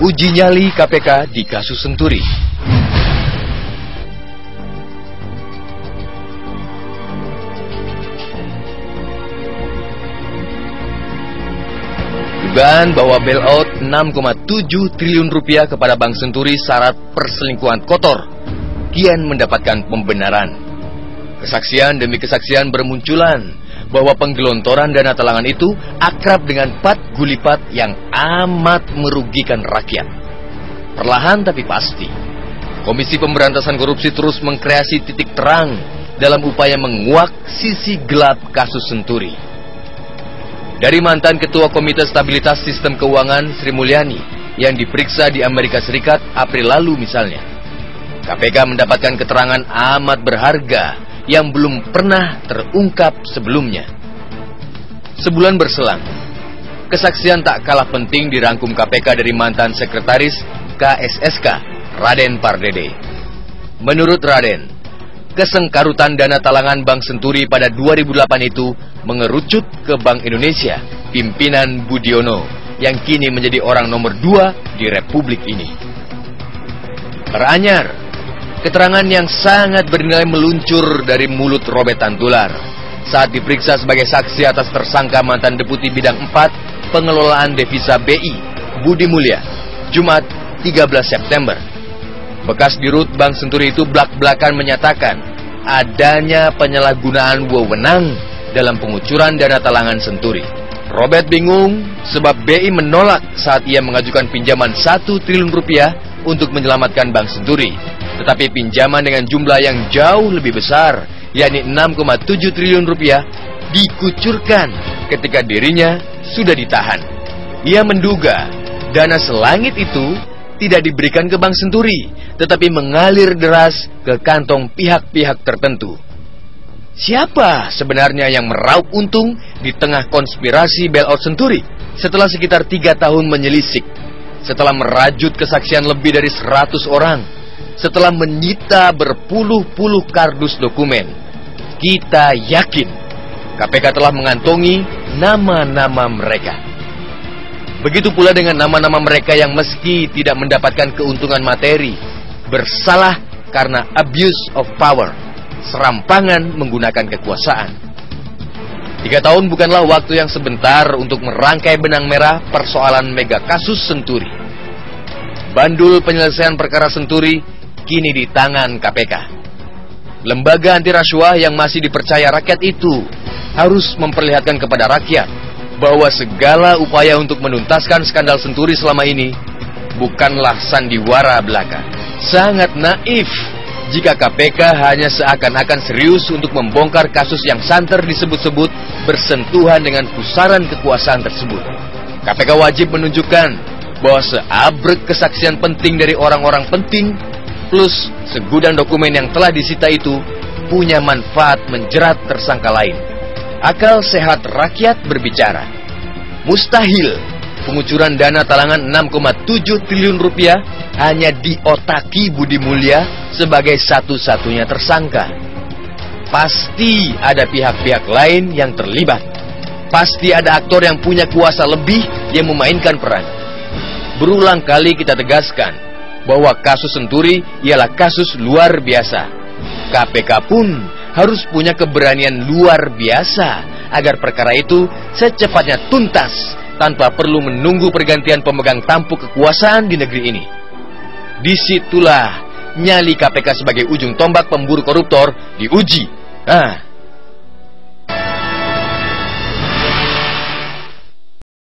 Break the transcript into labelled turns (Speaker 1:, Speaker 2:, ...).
Speaker 1: Uji nyali KPK di kasus Senturi. Dugaan bahwa bailout 6,7 triliun rupiah kepada Bank Senturi syarat perselingkuhan kotor kian mendapatkan pembenaran. Kesaksian demi kesaksian bermunculan bahwa penggelontoran dana talangan itu akrab dengan pat gulipat yang amat merugikan rakyat. Perlahan tapi pasti, Komisi Pemberantasan Korupsi terus mengkreasi titik terang dalam upaya menguak sisi gelap kasus Senturi. Dari mantan Ketua Komite Stabilitas Sistem Keuangan Sri Mulyani yang diperiksa di Amerika Serikat April lalu misalnya, KPK mendapatkan keterangan amat berharga yang belum pernah terungkap sebelumnya. Sebulan berselang, kesaksian tak kalah penting dirangkum KPK dari mantan Sekretaris KSSK Raden Pardede. Menurut Raden, kesengkarutan dana talangan Bank Senturi pada 2008 itu mengerucut ke Bank Indonesia, pimpinan Budiono, yang kini menjadi orang nomor 2 di Republik ini. Teranyar, keterangan yang sangat bernilai meluncur dari mulut Robert Tantular saat diperiksa sebagai saksi atas tersangka mantan Deputi Bidang 4 Pengelolaan Devisa BI, Budi Mulya, Jumat 13 September. Bekas Dirut Bank Senturi itu blak-blakan menyatakan adanya penyalahgunaan wewenang dalam pengucuran dana talangan Senturi. Robert bingung sebab BI menolak saat ia mengajukan pinjaman 1 triliun rupiah untuk menyelamatkan Bank Senturi. Tetapi pinjaman dengan jumlah yang jauh lebih besar, yakni 6,7 triliun rupiah, dikucurkan ketika dirinya sudah ditahan. Ia menduga dana selangit itu tidak diberikan ke Bank Senturi, tetapi mengalir deras ke kantong pihak-pihak tertentu. Siapa sebenarnya yang meraup untung di tengah konspirasi bailout Senturi? Setelah sekitar 3 tahun menyelisik, setelah merajut kesaksian lebih dari 100 orang, setelah menyita berpuluh-puluh kardus dokumen, kita yakin KPK telah mengantongi nama-nama mereka. Begitu pula dengan nama-nama mereka yang meski tidak mendapatkan keuntungan materi, bersalah karena abuse of power, serampangan menggunakan kekuasaan. 3 tahun bukanlah waktu yang sebentar untuk merangkai benang merah persoalan mega kasus Senturi. Bandul penyelesaian perkara Senturi kini di tangan KPK. Lembaga anti rasuah yang masih dipercaya rakyat itu harus memperlihatkan kepada rakyat bahwa segala upaya untuk menuntaskan skandal Senturi selama ini bukanlah sandiwara belaka. Sangat naif jika KPK hanya seakan-akan serius untuk membongkar kasus yang santer disebut-sebut bersentuhan dengan pusaran kekuasaan tersebut. KPK wajib menunjukkan bahwa seabrek kesaksian penting dari orang-orang penting plus segudang dokumen yang telah disita itu punya manfaat menjerat tersangka lain. Akal sehat rakyat berbicara. Mustahil pengucuran dana talangan 6,7 triliun rupiah hanya diotaki Budi Mulya sebagai satu-satunya tersangka. Pasti ada pihak-pihak lain yang terlibat. Pasti ada aktor yang punya kuasa lebih yang memainkan peran. Berulang kali kita tegaskan bahwa kasus Senturi ialah kasus luar biasa. KPK pun harus punya keberanian luar biasa agar perkara itu secepatnya tuntas tanpa perlu menunggu pergantian pemegang tampuk kekuasaan di negeri ini. Disitulah nyali KPK sebagai ujung tombak pemburu koruptor diuji.